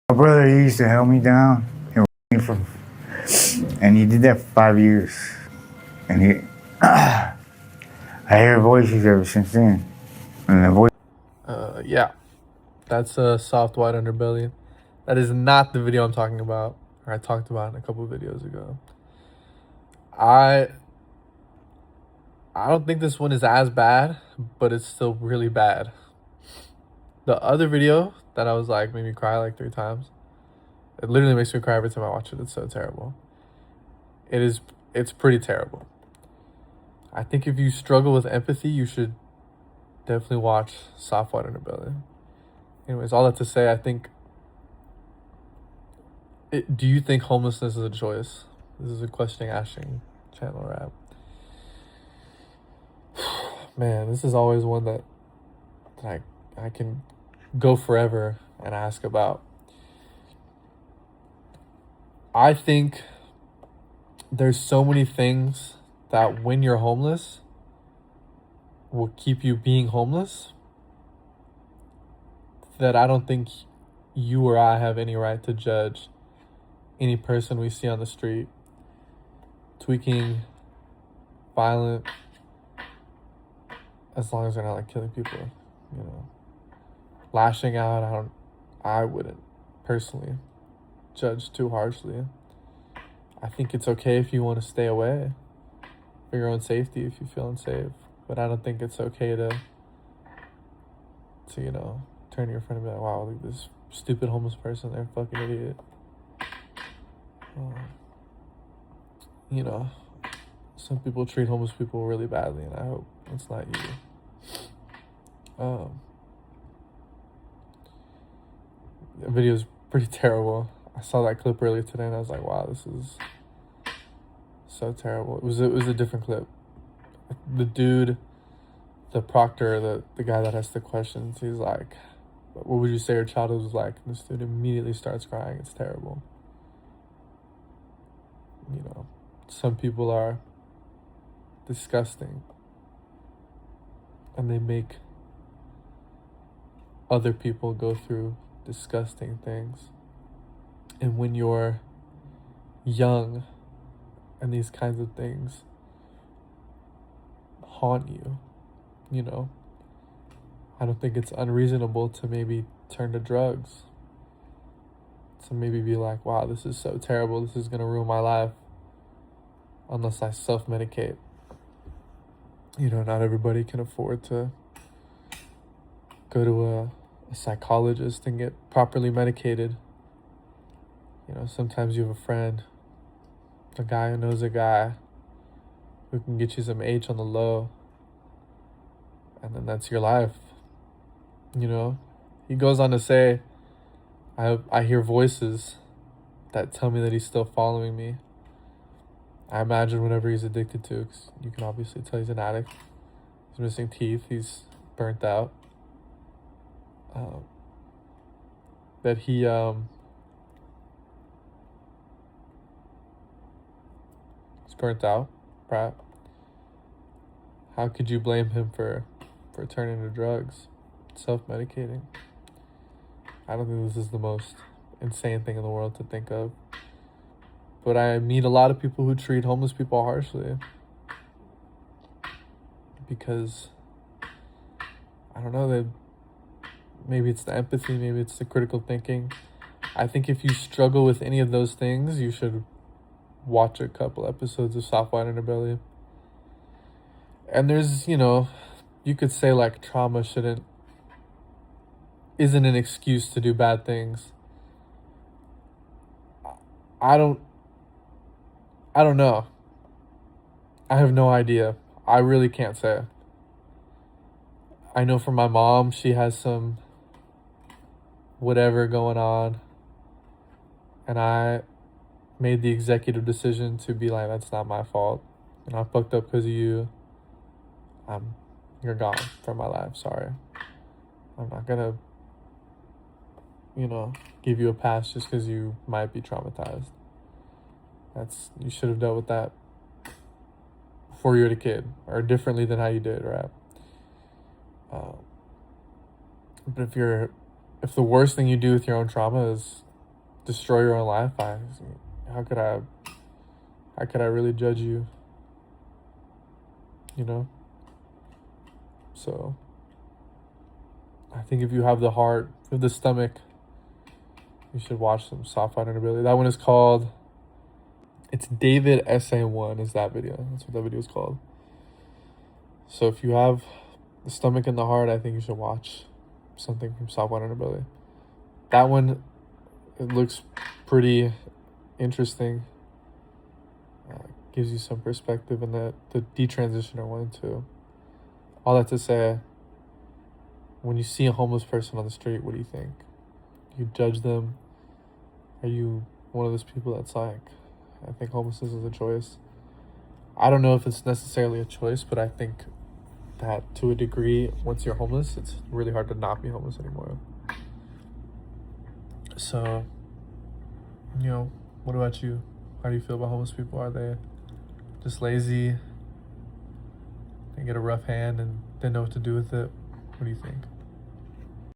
My brother, he used to help me down and he did that for 5 years. And I hear voices ever since then. And the voice. Yeah, that's a soft white underbelly. That is not the video I'm talking about, or I talked about in a couple of videos ago. I don't think this one is as bad, but it's still really bad. The other video that I was like made me cry like 3 times. It literally makes me cry every time I watch it. It's so terrible. It's pretty terrible. I think if you struggle with empathy, you should definitely watch Soft White Underbelly. Anyways, all that to say, I think... do you think homelessness is a choice? This is a question asking channel rap. Man, this is always one that I can go forever and ask about. I think there's so many things that when you're homeless will keep you being homeless that I don't think you or I have any right to judge any person we see on the street tweaking, violent, as long as they're not like killing people, you know, lashing out. I wouldn't personally judge too harshly. I think it's okay if you want to stay away for your own safety if you feel unsafe, but I don't think it's okay to you know, turn to your friend and be like, wow, look at this stupid homeless person, they're a fucking idiot. You know, some people treat homeless people really badly, and I hope it's not you. The video is pretty terrible. I saw that clip earlier today, and I was like, wow, this is so terrible. It was a different clip. The dude, the proctor, the guy that has the questions, he's like, what would you say your childhood was like? And the student immediately starts crying. It's terrible. You know, some people are disgusting and they make other people go through disgusting things. And when you're young and these kinds of things haunt you, you know, I don't think it's unreasonable to maybe turn to drugs. To maybe be like, wow, this is so terrible. This is going to ruin my life unless I self-medicate. You know, not everybody can afford to go to a psychologist and get properly medicated. You know, sometimes you have a friend, a guy who knows a guy who can get you some H on the low, and then that's your life. You know, he goes on to say, I hear voices that tell me that he's still following me. I imagine whatever he's addicted to, 'cause you can obviously tell he's an addict. He's missing teeth. He's burnt out. That he's burnt out, Pratt. How could you blame him for turning to drugs, self-medicating? I don't think this is the most insane thing in the world to think of. But I meet a lot of people who treat homeless people harshly. Because, I don't know, maybe it's the empathy, maybe it's the critical thinking. I think if you struggle with any of those things, you should watch a couple episodes of Soft White Underbelly. And there's, you know, you could say like trauma isn't an excuse to do bad things. I don't know. I have no idea. I really can't say. I know from my mom, she has some whatever going on. And I made the executive decision to be like, that's not my fault. And I fucked up because of you. You're gone from my life. Sorry. I'm not going to, you know, give you a pass just because you might be traumatized. You should have dealt with that before you were a kid, or differently than how you did, right? But if the worst thing you do with your own trauma is destroy your own life, how could I really judge you? You know? So I think if you have the heart, if you have the stomach, you should watch some soft vulnerability. That one is called, it's David SA1 is that video. That's what that video is called. So if you have the stomach and the heart, I think you should watch something from soft vulnerability. That one, it looks pretty interesting. Gives you some perspective, and the detransitioner one too. All that to say, when you see a homeless person on the street, what do you think? You judge them? Are you one of those people that's like, I think homelessness is a choice? I don't know if it's necessarily a choice, but I think that to a degree, once you're homeless, it's really hard to not be homeless anymore. So, what about you? How do you feel about homeless people? Are they just lazy? They get a rough hand and they know what to do with it? What do you think?